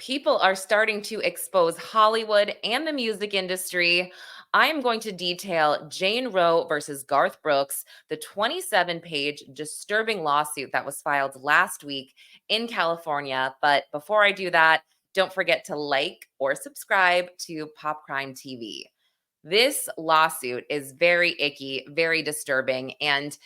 People are starting to expose Hollywood and the music industry. I am going to detail Jane Roe versus Garth Brooks, the 27-page disturbing lawsuit that was filed last week in California. But before I do that, don't forget to like or subscribe to Pop Crime TV. This lawsuit is very icky, very disturbing, and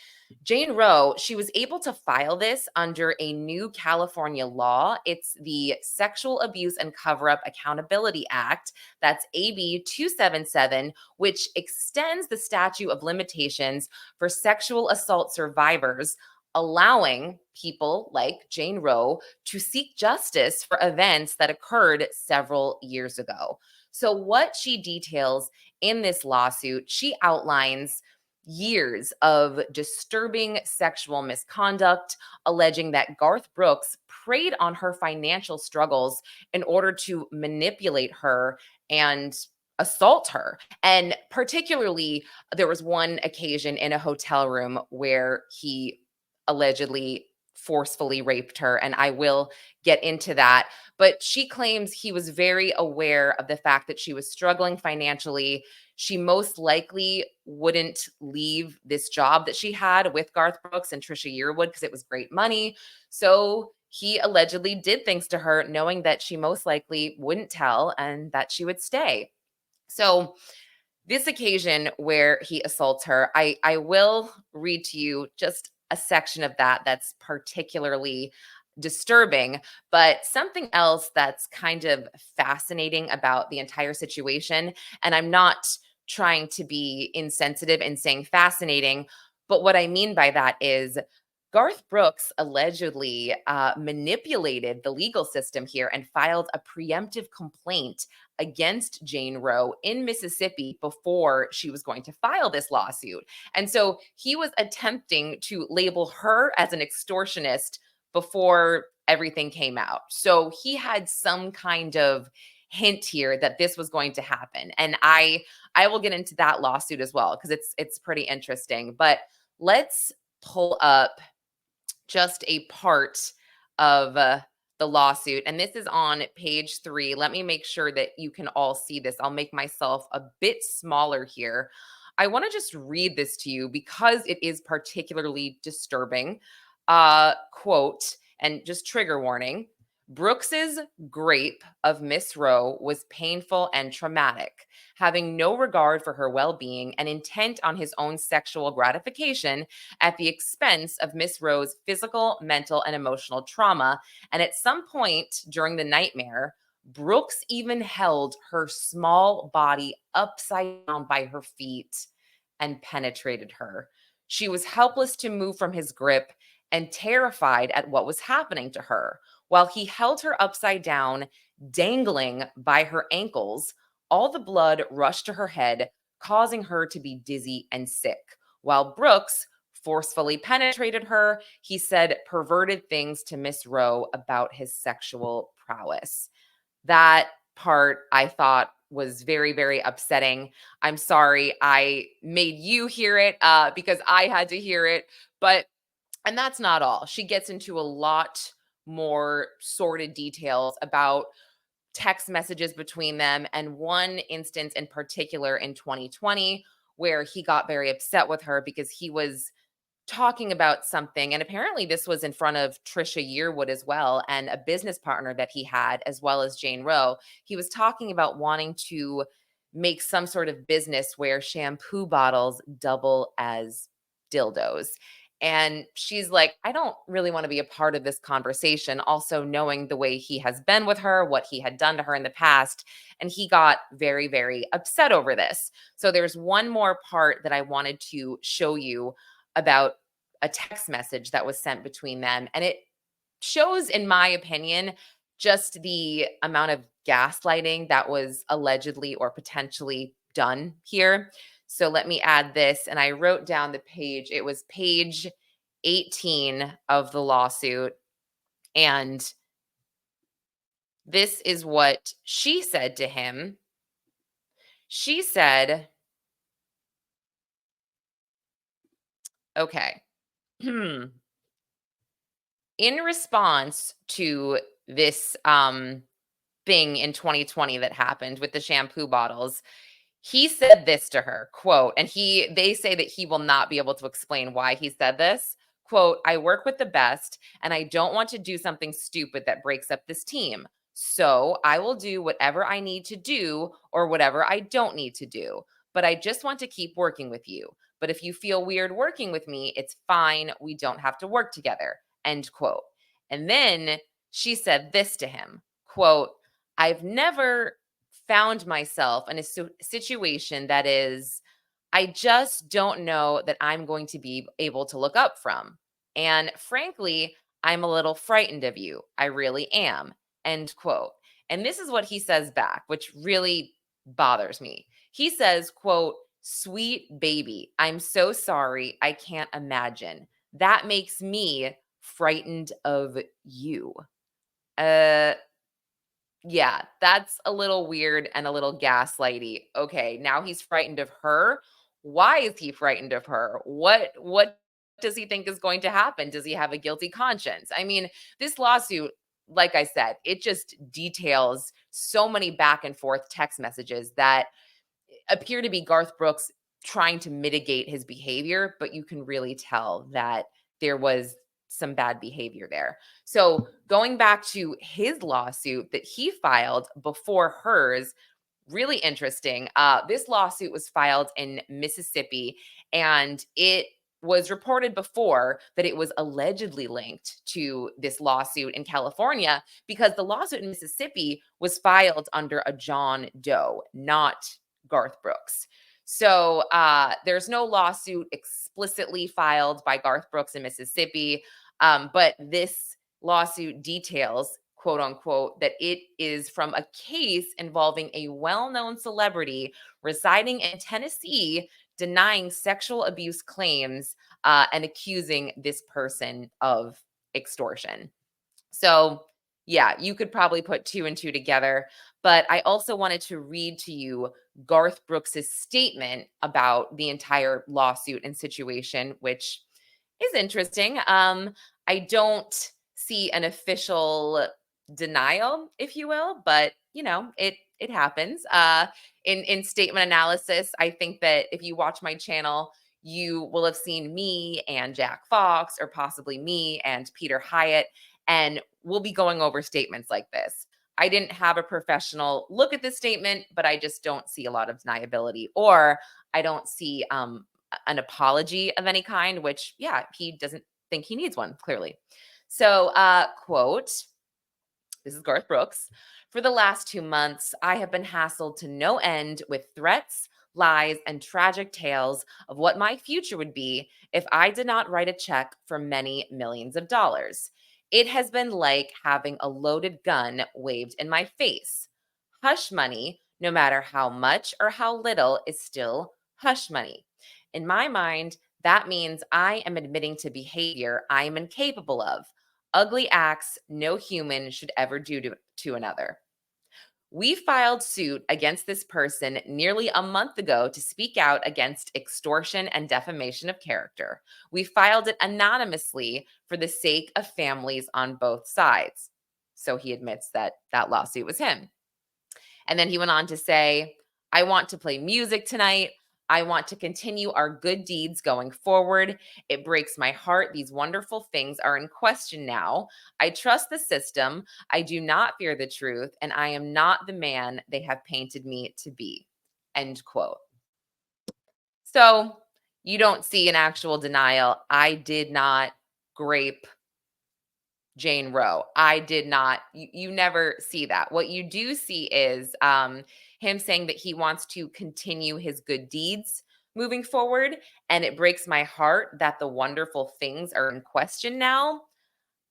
Jane Roe, she was able to file this under a new California law. It's the Sexual Abuse and Cover Up Accountability Act. That's AB 277, which extends the statute of limitations for sexual assault survivors, allowing people like Jane Roe to seek justice for events that occurred several years ago. So, what she details in this lawsuit, she outlines years of disturbing sexual misconduct, alleging that Garth Brooks preyed on her financial struggles in order to manipulate her and assault her. And particularly, there was one occasion in a hotel room where he allegedly forcefully raped her. And I will get into that. But she claims he was very aware of the fact that she was struggling financially. She most likely wouldn't leave this job that she had with Garth Brooks and Trisha Yearwood because it was great money. So he allegedly did things to her, knowing that she most likely wouldn't tell and that she would stay. So this occasion where he assaults her, I will read to you just a section of that that's particularly disturbing, but something else that's kind of fascinating about the entire situation, and I'm not trying to be insensitive in saying fascinating, but what I mean by that is Garth Brooks allegedly manipulated the legal system here and filed a preemptive complaint against Jane Roe in Mississippi before she was going to file this lawsuit. And so he was attempting to label her as an extortionist before everything came out. So he had some kind of hint here that this was going to happen. And I will get into that lawsuit as well because it's pretty interesting. But let's pull up just a part of the lawsuit. And this is on page 3. Let me make sure that you can all see this. I'll make myself a bit smaller here. I want to just read this to you because it is particularly disturbing. Quote, and just trigger warning. Brooks's grape of Miss Roe was painful and traumatic. Having no regard for her well-being and intent on his own sexual gratification at the expense of Miss Roe's physical, mental, and emotional trauma. And at some point during the nightmare, Brooks even held her small body upside down by her feet and penetrated her. She was helpless to move from his grip and terrified at what was happening to her. While he held her upside down, dangling by her ankles, all the blood rushed to her head, causing her to be dizzy and sick. While Brooks forcefully penetrated her, he said perverted things to Miss Roe about his sexual prowess. That part I thought was very, very upsetting. I'm sorry I made you hear it because I had to hear it. And that's not all. She gets into a lot more sordid details about text messages between them, and one instance in particular in 2020 where he got very upset with her because he was talking about something, and apparently this was in front of Trisha Yearwood as well, and a business partner that he had, as well as Jane Roe. He was talking about wanting to make some sort of business where shampoo bottles double as dildos. And she's like, I don't really want to be a part of this conversation. Also, knowing the way he has been with her, what he had done to her in the past. And he got very, very upset over this. So, there's one more part that I wanted to show you about a text message that was sent between them. And it shows, in my opinion, just the amount of gaslighting that was allegedly or potentially done here. So let me add this. And I wrote down the page. It was page 18 of the lawsuit. And this is what she said to him. She said, okay. In response to this thing in 2020 that happened with the shampoo bottles. He said this to her, quote, and they say that he will not be able to explain why he said this. Quote, I work with the best and I don't want to do something stupid that breaks up this team. So I will do whatever I need to do or whatever I don't need to do. But I just want to keep working with you. But if you feel weird working with me, it's fine. We don't have to work together. End quote. And then she said this to him, quote, I've never found myself in a situation that is, I just don't know that I'm going to be able to look up from. And frankly, I'm a little frightened of you. I really am. End quote. And this is what he says back, which really bothers me. He says, quote, sweet baby, I'm so sorry. I can't imagine. That makes me frightened of you. Uh, yeah, that's a little weird and a little gaslighty. Okay, now he's frightened of her. Why is he frightened of her? What does he think is going to happen? Does he have a guilty conscience? I mean, this lawsuit, like I said, it just details so many back and forth text messages that appear to be Garth Brooks trying to mitigate his behavior, but you can really tell that there was some bad behavior there. So, going back to his lawsuit that he filed before hers, really interesting. This lawsuit was filed in Mississippi, and it was reported before that it was allegedly linked to this lawsuit in California because the lawsuit in Mississippi was filed under a John Doe, not Garth Brooks. So there's no lawsuit explicitly filed by Garth Brooks in Mississippi, but this lawsuit details, quote unquote, that it is from a case involving a well known celebrity residing in Tennessee denying sexual abuse claims and accusing this person of extortion. So, yeah, you could probably put two and two together. But I also wanted to read to you Garth Brooks's statement about the entire lawsuit and situation, which is interesting. I don't see an official denial, if you will, but it happens. In statement analysis, I think that if you watch my channel, you will have seen me and Jack Fox, or possibly me and Peter Hyatt, and we'll be going over statements like this. I didn't have a professional look at this statement, but I just don't see a lot of deniability, or I don't see an apology of any kind, which, yeah, he doesn't think he needs one, clearly. So, quote, this is Garth Brooks. For the last 2 months, I have been hassled to no end with threats, lies, and tragic tales of what my future would be if I did not write a check for many millions of dollars. It has been like having a loaded gun waved in my face. Hush money, no matter how much or how little, is still hush money. In my mind, that means I am admitting to behavior I am incapable of, ugly acts no human should ever do to another. We filed suit against this person nearly a month ago to speak out against extortion and defamation of character. We filed it anonymously for the sake of families on both sides. So he admits that that lawsuit was him. And then he went on to say, I want to play music tonight. I want to continue our good deeds going forward. It breaks my heart. These wonderful things are in question now. I trust the system. I do not fear the truth. And I am not the man they have painted me to be. End quote. So you don't see an actual denial. I did not grape Jane Roe. I did not, you never see that. What you do see is him saying that he wants to continue his good deeds moving forward. And it breaks my heart that the wonderful things are in question now.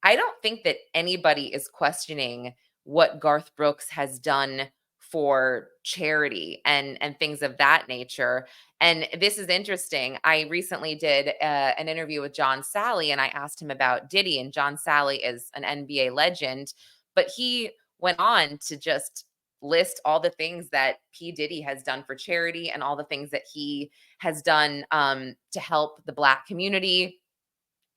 I don't think that anybody is questioning what Garth Brooks has done for charity and things of that nature. And this is interesting. I recently did an interview with John Sally, and I asked him about Diddy. And John Sally is an NBA legend, but he went on to just list all the things that P. Diddy has done for charity and all the things that he has done to help the Black community.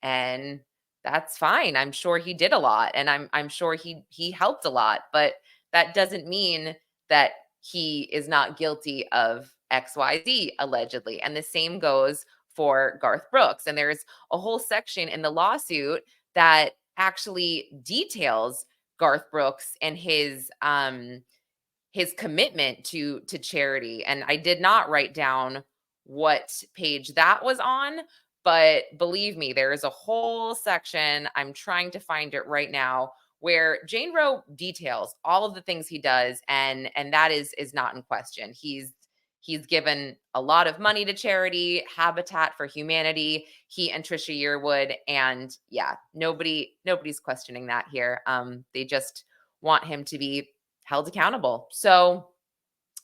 And that's fine. I'm sure he did a lot, and I'm sure he helped a lot, but that doesn't mean that he is not guilty of XYZ allegedly. And the same goes for Garth Brooks. And there's a whole section in the lawsuit that actually details Garth Brooks and his commitment to charity. And I did not write down what page that was on, but believe me, there is a whole section, I'm trying to find it right now, where Jane Roe details all of the things he does, and that is not in question. He's given a lot of money to charity, Habitat for Humanity, he and Trisha Yearwood, and yeah, nobody's questioning that here. They just want him to be held accountable. So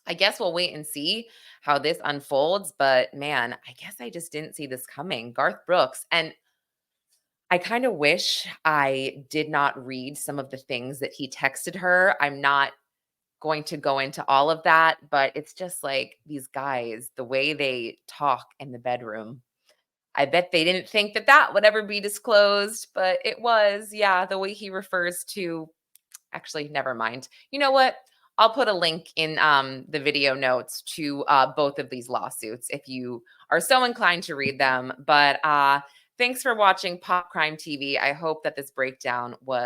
I guess we'll wait and see how this unfolds. But man, I guess I just didn't see this coming. Garth Brooks. And I kind of wish I did not read some of the things that he texted her. I'm not going to go into all of that, but it's just like these guys, the way they talk in the bedroom. I bet they didn't think that that would ever be disclosed, but it was. Yeah, the way he refers to. Actually, never mind. You know what? I'll put a link in the video notes to both of these lawsuits if you are so inclined to read them. But thanks for watching Pop Crime TV. I hope that this breakdown was